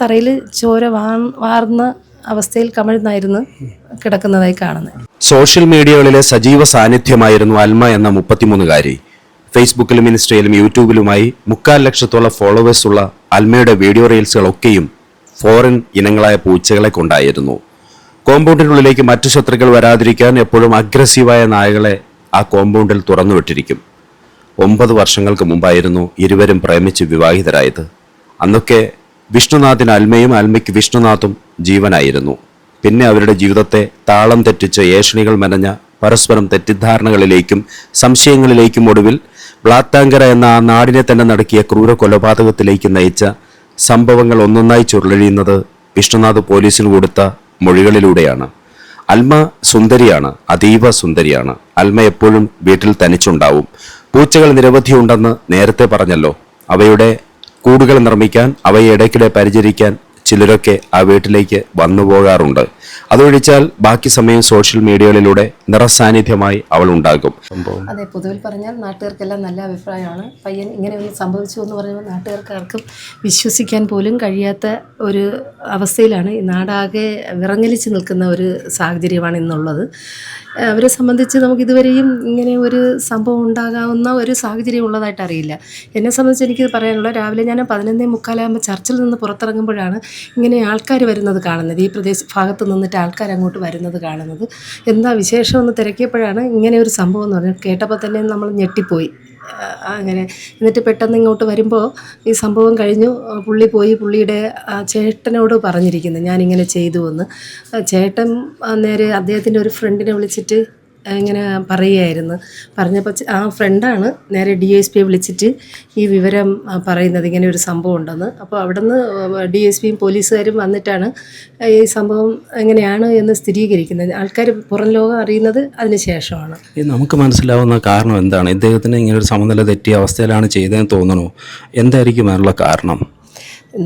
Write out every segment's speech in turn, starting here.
തറയിൽ ചോര വാർന്ന അവസ്ഥയിൽ കമിഴ്ന്നായിരുന്നു കിടക്കുന്നതായി കാണുന്നത്. സോഷ്യൽ മീഡിയകളിലെ സജീവ സാന്നിധ്യമായിരുന്നു അൽമ എന്ന 33-കാരി. ഫേസ്ബുക്കിലും ഇൻസ്റ്റയിലും യൂട്യൂബിലുമായി 3/4 ലക്ഷത്തോളം ഫോളോവേഴ്സ് ഉള്ള അൽമയുടെ വീഡിയോ റീൽസുകളൊക്കെയും ഫോറിൻ ഇനങ്ങളായ പൂച്ചകളെ കൊണ്ടായിരുന്നു. കോമ്പൗണ്ടിനുള്ളിലേക്ക് മറ്റു ശത്രുക്കൾ വരാതിരിക്കാൻ എപ്പോഴും അഗ്രസീവായ നായകളെ ആ കോമ്പൗണ്ടിൽ തുറന്നുവിട്ടിരിക്കും. 9 വർഷങ്ങൾക്ക് മുമ്പായിരുന്നു ഇരുവരും പ്രേമിച്ച് വിവാഹിതരായത്. അന്നൊക്കെ വിഷ്ണുനാഥിന് അൽമയും അൽമയ്ക്ക് വിഷ്ണുനാഥും ജീവനായിരുന്നു. പിന്നെ അവരുടെ ജീവിതത്തെ താളം തെറ്റിച്ച് ഏഷണികൾ മെനഞ്ഞ പരസ്പരം തെറ്റിദ്ധാരണകളിലേക്കും സംശയങ്ങളിലേക്കും ഒടുവിൽ ബ്ലാത്താങ്കര എന്ന ആ നാടിനെ തന്നെ നടക്കിയ ക്രൂര കൊലപാതകത്തിലേക്ക് നയിച്ച സംഭവങ്ങൾ ഒന്നൊന്നായി ചുരുളഴിയുന്നത് വിഷ്ണുനാഥ് പോലീസിന് കൊടുത്ത മൊഴികളിലൂടെയാണ്. അൽമ സുന്ദരിയാണ്, അതീവ സുന്ദരിയാണ്. അൽമ എപ്പോഴും വീട്ടിൽ തനിച്ചുണ്ടാവും. പൂച്ചകൾ നിരവധിയുണ്ടെന്ന് നേരത്തെ പറഞ്ഞല്ലോ. അവയുടെ കൂടുകൾ നിർമ്മിക്കാൻ, അവയെ ഇടയ്ക്കിടെ പരിചരിക്കാൻ ചിലരൊക്കെ ആ വീട്ടിലേക്ക് വന്നു പോകാറുണ്ട്. അതൊഴിച്ചാൽ ബാക്കി സമയം സോഷ്യൽ മീഡിയകളിലൂടെ നിറസാന്നിധ്യമായി അവൾ ഉണ്ടാകും. അതെ, പൊതുവിൽ പറഞ്ഞാൽ നാട്ടുകാർക്കെല്ലാം നല്ല അഭിപ്രായമാണ്. പയ്യൻ ഇങ്ങനെ ഒന്ന് സംഭവിച്ചു എന്ന് പറയുമ്പോൾ നാട്ടുകാർക്കാർക്കും വിശ്വസിക്കാൻ പോലും കഴിയാത്ത ഒരു അവസ്ഥയിലാണ് ഈ നാടാകെ വിറങ്ങലിച്ച് നിൽക്കുന്ന ഒരു സാഹചര്യമാണ് ഇന്നുള്ളത്. അവരെ സംബന്ധിച്ച് നമുക്കിതുവരെയും ഇങ്ങനെ ഒരു സംഭവം ഉണ്ടാകാവുന്ന ഒരു സാഹചര്യം ഉള്ളതായിട്ട് അറിയില്ല. എന്നെ സംബന്ധിച്ച് എനിക്കിത് പറയാനുള്ള, രാവിലെ ഞാൻ 11:45 ചർച്ചിൽ നിന്ന് പുറത്തിറങ്ങുമ്പോഴാണ് ഇങ്ങനെ ആൾക്കാർ വരുന്നത് കാണുന്നത്. ഈ ഭാഗത്ത് നിന്നിട്ട് ആൾക്കാർ അങ്ങോട്ട് വരുന്നത് കാണുന്നത്. എന്താ വിശേഷമെന്ന് തിരക്കിയപ്പോഴാണ് ഇങ്ങനെ ഒരു സംഭവം എന്ന് പറഞ്ഞാൽ കേട്ടപ്പോൾ തന്നെ നമ്മൾ ഞെട്ടിപ്പോയി. അങ്ങനെ എന്നിട്ട് പെട്ടെന്ന് ഇങ്ങോട്ട് വരുമ്പോൾ ഈ സംഭവം കഴിഞ്ഞു. പുള്ളി പോയി പുള്ളിയുടെ ചേട്ടനോട് പറഞ്ഞിരിക്കുന്നത് ഞാനിങ്ങനെ ചെയ്തു എന്ന്. ചേട്ടൻ നേരെ അദ്ദേഹത്തിൻ്റെ ഒരു ഫ്രണ്ടിനെ വിളിച്ചിട്ട് ഇങ്ങനെ പറയുകയായിരുന്നു. പറഞ്ഞപ്പോൾ ആ ഫ്രണ്ടാണ് നേരെ DSP വിളിച്ചിട്ട് ഈ വിവരം പറയുന്നത്, ഇങ്ങനെ ഒരു സംഭവം ഉണ്ടെന്ന്. അപ്പോൾ അവിടെ നിന്ന് DSPയും പോലീസുകാരും വന്നിട്ടാണ് ഈ സംഭവം എങ്ങനെയാണ് എന്ന് സ്ഥിരീകരിക്കുന്നത്. ആൾക്കാർ പുറം ലോകം അറിയുന്നത് അതിന് ശേഷമാണ്. നമുക്ക് മനസ്സിലാവുന്ന കാരണം എന്താണ്? ഇദ്ദേഹത്തിന് ഇങ്ങനെ ഒരു സമനില തെറ്റിയ അവസ്ഥയിലാണ് ചെയ്തതെന്ന് തോന്നുന്നു. എന്തായിരിക്കും അതിനുള്ള കാരണം?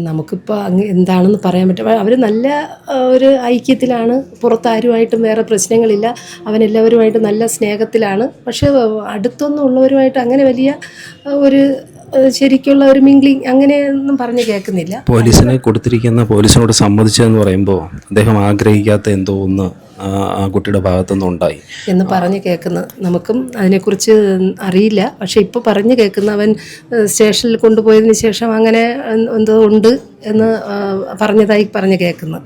നമുക്കിപ്പോൾ എന്താണെന്ന് പറയാൻ പറ്റും. അവർ നല്ല ഒരു ഐക്യത്തിലാണ്, പുറത്താരുമായിട്ടും വേറെ പ്രശ്നങ്ങളില്ല, അവനെല്ലാവരുമായിട്ട് നല്ല സ്നേഹത്തിലാണ്. പക്ഷേ അടുത്തൊന്നും ഉള്ളവരുമായിട്ട് അങ്ങനെ വലിയ ഒരു ശരിക്കുള്ള ഒരു മിംഗ്ലിങ് അങ്ങനെയൊന്നും പറഞ്ഞു കേൾക്കുന്നില്ല. പോലീസിനെ കൊടുത്തിരിക്കുന്ന, പോലീസിനോട് സമ്മതിച്ചതെന്ന് പറയുമ്പോൾ അദ്ദേഹം ആഗ്രഹിക്കാത്ത എന്തോ ഒന്ന് ആ കുട്ടിയുടെ ഭാഗത്തുനിന്ന് ഉണ്ടായി എന്ന് പറഞ്ഞു കേൾക്കുന്നത്. നമുക്കും അതിനെക്കുറിച്ച് അറിയില്ല. പക്ഷെ ഇപ്പോൾ പറഞ്ഞു കേൾക്കുന്ന അവൻ സ്റ്റേഷനിൽ കൊണ്ടുപോയതിന് ശേഷം അങ്ങനെ എന്തോ ഉണ്ട് എന്ന് പറഞ്ഞതായി പറഞ്ഞു കേൾക്കുന്നു.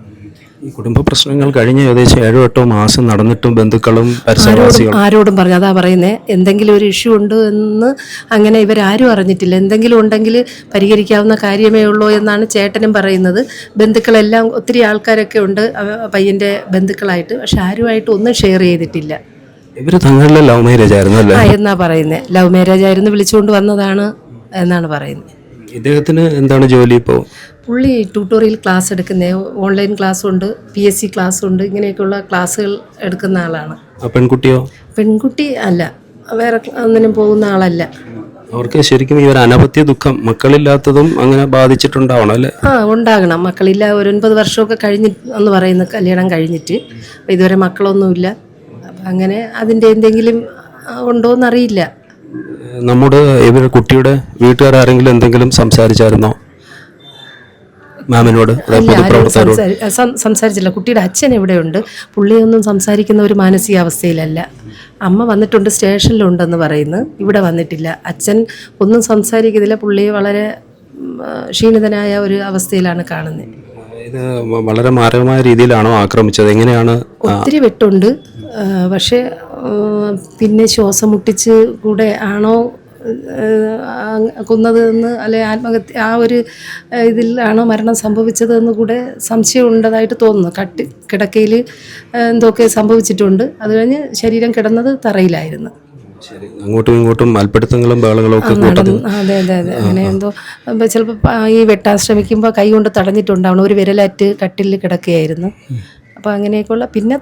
ഈ കുടുംബ പ്രശ്നങ്ങൾ കഴിഞ്ഞ ഏകദേശം 7-8 മാസം നടന്നിട്ടും ബന്ധുക്കളും പരിസരവാസികളും ആരോടും പറഞ്ഞു, അതാ പറയുന്നത്, എന്തെങ്കിലും ഒരു ഇഷ്യൂ ഉണ്ട് എന്ന് അങ്ങനെ ഇവരാരും അറിഞ്ഞിട്ടില്ല. എന്തെങ്കിലും ഉണ്ടെങ്കിൽ പരിഹരിക്കാവുന്ന കാര്യമേ ഉള്ളൂ എന്നാണ് ചേട്ടനും പറയുന്നത്. ബന്ധുക്കളെല്ലാം ഒത്തിരി ആൾക്കാരൊക്കെ ഉണ്ട് പയ്യൻ്റെ ബന്ധുക്കളായിട്ട്, പക്ഷെ ആരുമായിട്ട് ഒന്നും ഷെയർ ചെയ്തിട്ടില്ല. ഇവർ തങ്ങളുടെ ലവ് മാരേജ് ആയിരുന്നു അല്ലേ എന്നാ പറയുന്നത്. ലവ് മാരേജ് ആയിരുന്നു, വിളിച്ചുകൊണ്ട് വന്നതാണ് എന്നാണ് പറയുന്നത്. ഇദ്ദേഹത്തിന് എന്താണ് ജോലി ഇപ്പോൾ? പുള്ളി ട്യൂട്ടോറിയൽ ക്ലാസ് എടുക്കുന്ന, ഓൺലൈൻ ക്ലാസ്സുണ്ട്, PSC ക്ലാസ്സുണ്ട്, ഇങ്ങനെയൊക്കെയുള്ള ക്ലാസ്സുകൾ എടുക്കുന്ന ആളാണ്. പെൺകുട്ടിയോ? പെൺകുട്ടി അല്ല, വേറെ ഒന്നിനും പോകുന്ന ആളല്ല. അവർക്ക് ശരിക്കും ഈ ഒരു അനവത്യ ദുഃഖം മക്കളില്ലാത്തതും അങ്ങനെ ബാധിച്ചിട്ടുണ്ടാവണം അല്ലേ? ഉണ്ടാകണം. മക്കളില്ല, ഒരു 9 വർഷമൊക്കെ കഴിഞ്ഞ് എന്ന് പറയുന്നു കല്യാണം കഴിഞ്ഞിട്ട്. അപ്പം ഇതുവരെ മക്കളൊന്നുമില്ല. അപ്പം അങ്ങനെ അതിൻ്റെ എന്തെങ്കിലും ഉണ്ടോയെന്നറിയില്ല. നമ്മുടെ ഇവരുടെ കുട്ടിയുടെ വീട്ടുകാരെങ്കിലും എന്തെങ്കിലും സംസാരിച്ചായിരുന്നോ മാമിനോട്? സംസാരിച്ചില്ല. കുട്ടിയുടെ അച്ഛൻ ഇവിടെയുണ്ട്. പുള്ളിയൊന്നും സംസാരിക്കുന്ന ഒരു മാനസികാവസ്ഥയിലല്ല. അമ്മ വന്നിട്ടുണ്ട്, സ്റ്റേഷനിലുണ്ടെന്ന് പറയുന്നു, ഇവിടെ വന്നിട്ടില്ല. അച്ഛൻ ഒന്നും സംസാരിക്കുന്നില്ല. പുള്ളി വളരെ ക്ഷീണിതനായ ഒരു അവസ്ഥയിലാണ് കാണുന്നത്. ഇത് വളരെ മാരകമായ രീതിയിലാണോ ആക്രമിച്ചത്? എങ്ങനെയാണ്? ഒത്തിരി വെട്ടുണ്ട്. പക്ഷേ പിന്നെ ശ്വാസം മുട്ടിച്ച് കൂടെ ആണോ കൊന്നത് എന്ന്, അല്ലെ ആത്മഹത്യ ആ ഒരു ഇതിലാണോ മരണം സംഭവിച്ചതെന്ന് കൂടെ സംശയം ഉണ്ടതായിട്ട് തോന്നുന്നു. കിടക്കയിൽ എന്തൊക്കെ സംഭവിച്ചിട്ടുണ്ട്. അത് കഴിഞ്ഞ് ശരീരം കിടന്നത് തറയിലായിരുന്നു. അങ്ങോട്ടും ഇങ്ങോട്ടും മൽപ്പിടുത്തങ്ങളും ബഹളങ്ങളും ഒക്കെ നടന്നു. അതെ അതെ അതെ, അങ്ങനെ എന്തോ ചിലപ്പോൾ ഈ വെട്ടാൻ ശ്രമിക്കുമ്പോൾ കൈ കൊണ്ട് തടഞ്ഞിട്ടുണ്ടാവണം. ഒരു വിരലാറ്റ് കട്ടിലിൽ കിടക്കുകയായിരുന്നു. അപ്പോൾ അങ്ങനെയൊക്കെയുള്ള. പിന്നെ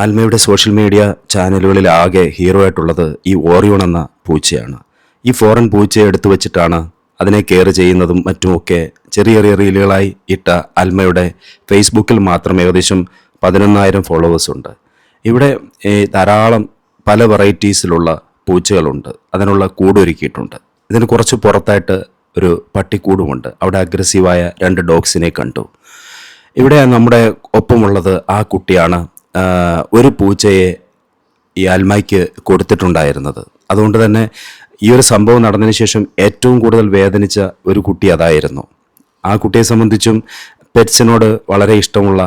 അൽമയുടെ സോഷ്യൽ മീഡിയ ചാനലുകളിൽ ആകെ ഹീറോ ആയിട്ടുള്ളത് ഈ ഓറിയോൺ എന്ന പൂച്ചയാണ്. ഈ ഫോറിൻ പൂച്ചയെ എടുത്തു വെച്ചിട്ടാണ് അതിനെ കെയർ ചെയ്യുന്നതും മറ്റുമൊക്കെ ചെറിയ ചെറിയ റീലുകളായി ഇട്ട അൽമയുടെ ഫേസ്ബുക്കിൽ മാത്രം ഏകദേശം 11,000 ഫോളോവേഴ്സ് ഉണ്ട്. ഇവിടെ ധാരാളം പല വെറൈറ്റീസിലുള്ള പൂച്ചകളുണ്ട്. അതിനുള്ള കൂടൊരുക്കിയിട്ടുണ്ട്. ഇതിന് കുറച്ച് പുറത്തായിട്ട് ഒരു പട്ടിക്കൂടുമുണ്ട്. അവിടെ അഗ്രസീവായ 2 ഡോഗ്സിനെ കണ്ടു. ഇവിടെ നമ്മുടെ ഒപ്പമുള്ളത് ആ കുട്ടിയാണ് ഒരു പൂച്ചയെ ഈ അൽമയ്ക്ക് കൊടുത്തിട്ടുണ്ടായിരുന്നത്. അതുകൊണ്ട് തന്നെ ഈ ഒരു സംഭവം നടന്നതിന് ശേഷം ഏറ്റവും കൂടുതൽ വേദനിച്ച ഒരു കുട്ടി അതായിരുന്നു. ആ കുട്ടിയെ സംബന്ധിച്ചും പെറ്റ്സിനോട് വളരെ ഇഷ്ടമുള്ള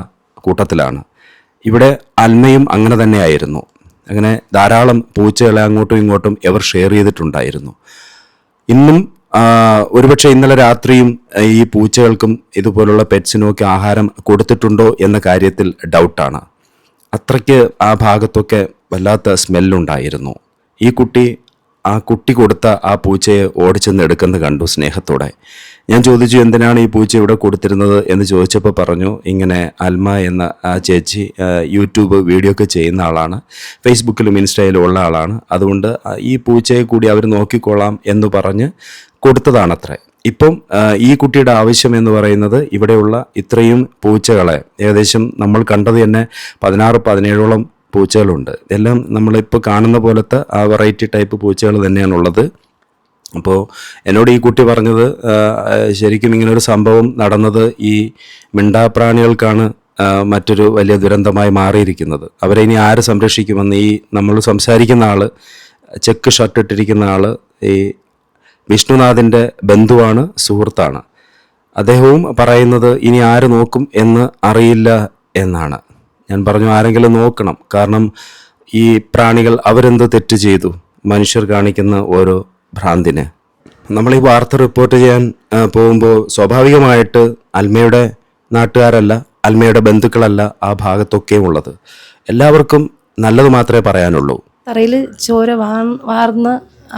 കൂട്ടത്തിലാണ്. ഇവിടെ അൽമയും അങ്ങനെ തന്നെയായിരുന്നു. അങ്ങനെ ധാരാളം പൂച്ചകളെ അങ്ങോട്ടും ഇങ്ങോട്ടും എവർ ഷെയർ ചെയ്തിട്ടുണ്ടായിരുന്നു. ഇന്നും ഒരുപക്ഷെ ഇന്നലെ രാത്രിയും ഈ പൂച്ചകൾക്കും ഇതുപോലുള്ള പെറ്റ്സിനും ഒക്കെ ആഹാരം കൊടുത്തിട്ടുണ്ടോ എന്ന കാര്യത്തിൽ ഡൗട്ടാണ്. അത്രയ്ക്ക് ആ ഭാഗത്തൊക്കെ വല്ലാത്ത സ്മെല്ലുണ്ടായിരുന്നു. ഈ കുട്ടി ആ കുട്ടി കൊടുത്ത ആ പൂച്ചയെ ഓടിച്ചെന്ന് എടുക്കുന്നത് കണ്ടു സ്നേഹത്തോടെ. ഞാൻ ചോദിച്ചു, എന്തിനാണ് ഈ പൂച്ച ഇവിടെ കൊടുത്തിരുന്നത് എന്ന് ചോദിച്ചപ്പോൾ പറഞ്ഞു, ഇങ്ങനെ അൽമ എന്ന ആ ചേച്ചി യൂട്യൂബ് വീഡിയോ ഒക്കെ ചെയ്യുന്ന ആളാണ്, ഫേസ്ബുക്കിലും ഇൻസ്റ്റയിലും ഉള്ള ആളാണ്, അതുകൊണ്ട് ഈ പൂച്ചയെ കൂടി അവർ നോക്കിക്കോളാം എന്ന് പറഞ്ഞ് കൊടുത്തതാണത്രേ. ഇപ്പം ഈ കുട്ടിയുടെ ആവശ്യം എന്ന് പറയുന്നത് ഇവിടെയുള്ള ഇത്രയും പൂച്ചകളെ, ഏകദേശം നമ്മൾ കണ്ടത് തന്നെ 16-17ഓളം പൂച്ചകളുണ്ട്. എല്ലാം നമ്മളിപ്പോൾ കാണുന്ന പോലത്തെ ആ വെറൈറ്റി ടൈപ്പ് പൂച്ചകൾ തന്നെയാണുള്ളത്. അപ്പോൾ എന്നോട് ഈ കുട്ടി പറഞ്ഞത് ശരിക്കും ഇങ്ങനൊരു സംഭവം നടന്നത് ഈ മിണ്ടാപ്രാണികൾക്കാണ് മറ്റൊരു വലിയ ദുരന്തമായി മാറിയിരിക്കുന്നത്. അവരെ ഇനി ആര് സംരക്ഷിക്കുമെന്ന് ഈ നമ്മൾ സംസാരിക്കുന്ന ആൾ, ചെക്ക് ഷർട്ട് ഇട്ടിരിക്കുന്ന ആൾ ഈ വിഷ്ണുനാഥിൻ്റെ ബന്ധുവാണ്, സുഹൃത്താണ്. അദ്ദേഹവും പറയുന്നത് ഇനി ആര് നോക്കും എന്ന് അറിയില്ല എന്നാണ്. ഞാൻ പറഞ്ഞു, ആരെങ്കിലും നോക്കണം. കാരണം ഈ പ്രാണികൾ അവരെന്ത് തെറ്റ് ചെയ്തു മനുഷ്യർ കാണിക്കുന്ന ഓരോ ഭ്രാന്തിന്? നമ്മൾ ഈ വാർത്ത റിപ്പോർട്ട് ചെയ്യാൻ പോകുമ്പോൾ സ്വാഭാവികമായിട്ട് അൽമയുടെ നാട്ടുകാരല്ല, അൽമയുടെ ബന്ധുക്കളല്ല ആ ഭാഗത്തൊക്കെ ഉള്ളത്. എല്ലാവർക്കും നല്ലത് മാത്രമേ പറയാനുള്ളൂ. തറയിൽ ചോര വാർന്ന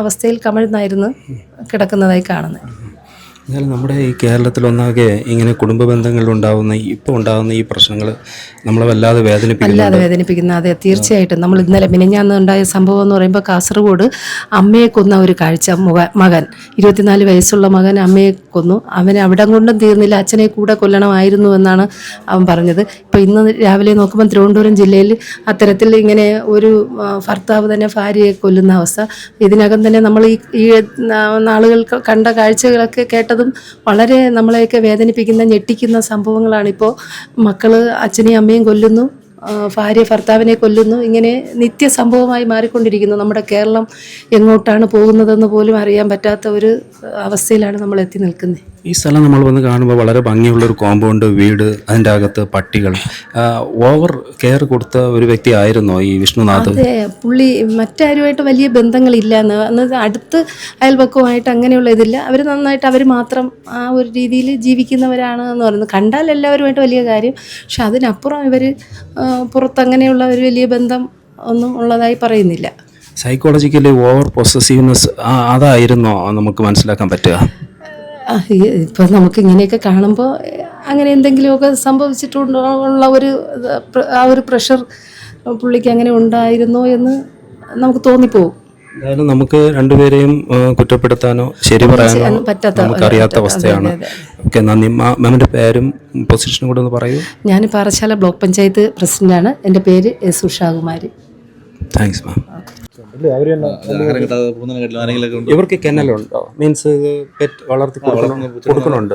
അവസ്ഥയിൽ കമിഴ്ന്നായിരുന്നു കിടക്കുന്നതായി കാണുന്നത്. എന്നാലും നമ്മുടെ ഈ കേരളത്തിലൊന്നാകെ ഇങ്ങനെ കുടുംബ ബന്ധങ്ങളിലുണ്ടാകുന്ന ഇപ്പോൾ ഉണ്ടാകുന്ന ഈ പ്രശ്നങ്ങൾ നമ്മളെ വല്ലാതെ വേദനിപ്പിക്കുന്ന. അതെ, തീർച്ചയായിട്ടും. നമ്മൾ ഇന്നലെ മിനിഞ്ഞാന്ന് ഉണ്ടായ സംഭവം എന്ന് പറയുമ്പോൾ കാസർഗോഡ് അമ്മയെ കൊന്ന ഒരു കാഴ്ച. മകൻ 24 വയസ്സുള്ള മകൻ അമ്മയെ കൊന്നു. അവനെ അവിടെ കൊണ്ടും തീർന്നില്ല, അച്ഛനെ കൂടെ കൊല്ലണമായിരുന്നു എന്നാണ് അവൻ പറഞ്ഞത്. ഇപ്പോൾ ഇന്ന് രാവിലെ നോക്കുമ്പോൾ തിരുവനന്തപുരം ജില്ലയിൽ അത്തരത്തിൽ ഇങ്ങനെ ഒരു ഭർത്താവ് തന്നെ ഭാര്യയെ കൊല്ലുന്ന അവസ്ഥ. ഇതിനകം തന്നെ നമ്മൾ ഈ നാളുകൾ കണ്ട കാഴ്ചകളൊക്കെ കേട്ടതും വളരെ നമ്മളെയൊക്കെ വേദനിപ്പിക്കുന്ന, ഞെട്ടിക്കുന്ന സംഭവങ്ങളാണിപ്പോൾ. മക്കൾ അച്ഛനെയും അമ്മയും കൊല്ലുന്നു, ഭാര്യ ഭർത്താവിനെ കൊല്ലുന്നു. ഇങ്ങനെ നിത്യസംഭവമായി മാറിക്കൊണ്ടിരിക്കുന്നു. നമ്മുടെ കേരളം എങ്ങോട്ടാണ് പോകുന്നതെന്ന് പോലും അറിയാൻ പറ്റാത്ത ഒരു അവസ്ഥയിലാണ് നമ്മൾ എത്തി നിൽക്കുന്നത്. ഈ സ്ഥലം നമ്മൾ വന്ന് കാണുമ്പോൾ വളരെ ഭംഗിയുള്ളൊരു കോമ്പൗണ്ട്, വീട്, അതിൻ്റെ അകത്ത് പട്ടികൾ. ഓവർ കെയർ കൊടുത്ത ഒരു വ്യക്തി ആയിരുന്നോ ഈ വിഷ്ണുനാഥ്? അതെ, പുള്ളി മറ്റാരുമായിട്ട് വലിയ ബന്ധങ്ങളില്ല എന്ന് അടുത്ത് അയൽപക്കവുമായിട്ട് അങ്ങനെയുള്ള ഇതില്ല. അവർ നന്നായിട്ട് അവർ മാത്രം ആ ഒരു രീതിയിൽ ജീവിക്കുന്നവരാണ് എന്ന് പറയുന്നത്. കണ്ടാൽ എല്ലാവരുമായിട്ട് വലിയ കാര്യം, പക്ഷെ അതിനപ്പുറം ഇവർ പുറത്തങ്ങനെയുള്ള ഒരു വലിയ ബന്ധം ഒന്നും ഉള്ളതായി പറയുന്നില്ല. സൈക്കോളജിക്കലി ഓവർ പൊസസീവ്നെസ് അതായിരുന്നോ നമുക്ക് മനസ്സിലാക്കാൻ പറ്റുക? ഇപ്പം നമുക്ക് ഇങ്ങനെയൊക്കെ കാണുമ്പോൾ അങ്ങനെ എന്തെങ്കിലുമൊക്കെ സംഭവിച്ചിട്ടുണ്ടോ ഉള്ള ആ ഒരു പ്രഷർ പുള്ളിക്ക് അങ്ങനെ ഉണ്ടായിരുന്നോ എന്ന് നമുക്ക് തോന്നിപ്പോവും. എന്തായാലും നമുക്ക് രണ്ടുപേരെയും കുറ്റപ്പെടുത്താനോ ശരി പറയാനോ നമുക്കറിയാത്ത അവസ്ഥയാണ്. ഓക്കെ, നന്ദി. മാമിൻ്റെ പേരും പൊസിഷനും കൂടെ ഒന്ന് പറയൂ. ഞാൻ പാറശാല ബ്ലോക്ക് പഞ്ചായത്ത് പ്രസിഡന്റാണ്. എൻ്റെ പേര് എസ് ഉഷാകുമാരി. Thanks ma'am. ഇവർക്ക് കെന്നലുണ്ടോ? മീൻസ് പെറ്റ് വളർത്തി കൊടുക്കണുണ്ട്.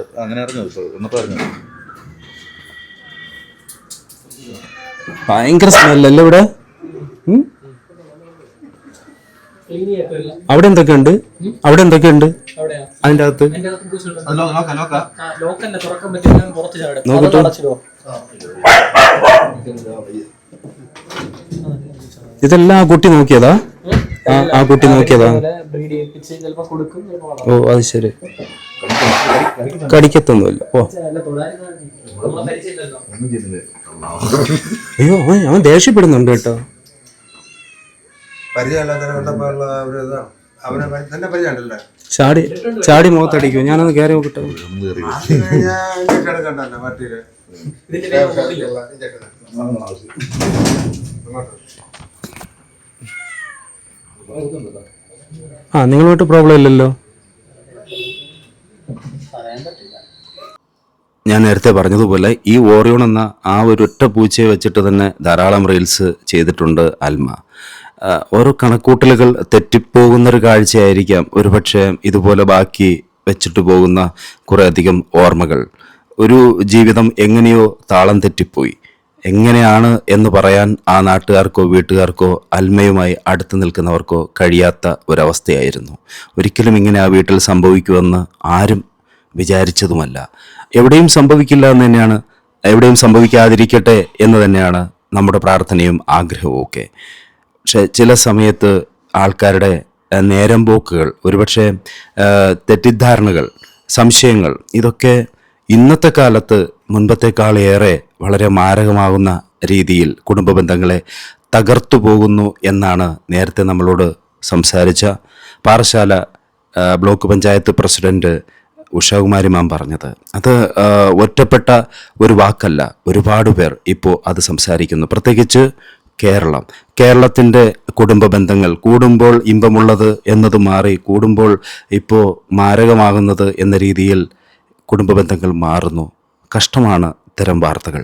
ഭയങ്കര സ്മെല്ലല്ലേ ഇവിടെ? അവിടെ എന്തൊക്കെയുണ്ട്? അതിൻ്റെ അകത്ത് നോക്കട്ടെ. ഇതെല്ലാം ആ കുട്ടി നോക്കിയതാ? ആ കുട്ടി നോക്കിയതാ? ഓ, അത് ശരി. കടിക്കത്തൊന്നുമില്ല. ഓ, അയ്യോ, അവൻ ദേഷ്യപ്പെടുന്നുണ്ട് കേട്ടോ. ചാടി മുഖത്തടിക്കും. ഞാനൊന്ന് കയറി നോക്കട്ടെ. നിങ്ങളുമായിട്ട് പ്രോബ്ലം ഇല്ലല്ലോ? ഞാൻ നേരത്തെ പറഞ്ഞതുപോലെ ഈ ഓറിയോൺ എന്ന ആ ഒരു ഒറ്റ പൂച്ചയെ വെച്ചിട്ട് തന്നെ ധാരാളം റീൽസ് ചെയ്തിട്ടുണ്ട് അൽമ. ഓരോ കണക്കൂട്ടലുകൾ തെറ്റിപ്പോകുന്നൊരു കാഴ്ചയായിരിക്കാം ഒരുപക്ഷെ ഇതുപോലെ ബാക്കി വെച്ചിട്ട് പോകുന്ന കുറേയധികം ഓർമ്മകൾ. ഒരു ജീവിതം എങ്ങനെയോ താളം തെറ്റിപ്പോയി. എങ്ങനെയാണ് എന്ന് പറയാൻ ആ നാട്ടുകാർക്കോ വീട്ടുകാർക്കോ അൽമയുമായി അടുത്ത് നിൽക്കുന്നവർക്കോ കഴിയാത്ത ഒരവസ്ഥയായിരുന്നു. ഒരിക്കലും ഇങ്ങനെ ആ വീട്ടിൽ സംഭവിക്കുമെന്ന് ആരും വിചാരിച്ചതുമല്ല. എവിടെയും സംഭവിക്കില്ല എന്ന് തന്നെയാണ്, എവിടെയും സംഭവിക്കാതിരിക്കട്ടെ എന്ന് തന്നെയാണ് നമ്മുടെ പ്രാർത്ഥനയും ആഗ്രഹവും ഒക്കെ. പക്ഷെ ചില സമയത്ത് ആൾക്കാരുടെ നേരം പോക്കുകൾ, ഒരുപക്ഷെ തെറ്റിദ്ധാരണകൾ, സംശയങ്ങൾ, ഇതൊക്കെ ഇന്നത്തെ കാലത്ത് മുൻപത്തേക്കാളേറെ വളരെ മാരകമാകുന്ന രീതിയിൽ കുടുംബ ബന്ധങ്ങളെ തകർത്തു പോകുന്നു എന്നാണ് നേരത്തെ നമ്മളോട് സംസാരിച്ച പാറശാല ബ്ലോക്ക് പഞ്ചായത്ത് പ്രസിഡന്റ് ഉഷാകുമാരി മാം പറഞ്ഞത്. അത് ഒറ്റപ്പെട്ട ഒരു വാക്കല്ല, ഒരുപാട് പേർ ഇപ്പോൾ അത് സംസാരിക്കുന്നു. പ്രത്യേകിച്ച് കേരളത്തിൻ്റെ കുടുംബ ബന്ധങ്ങൾ കൂടുമ്പോൾ ഇമ്പമുള്ളത് എന്നത് മാറി കൂടുമ്പോൾ ഇപ്പോൾ മാരകമാകുന്നത് എന്ന രീതിയിൽ കുടുംബ ബന്ധങ്ങൾ മാറുന്നു. കഷ്ടമാണ് ഇത്തരം വാർത്തകൾ.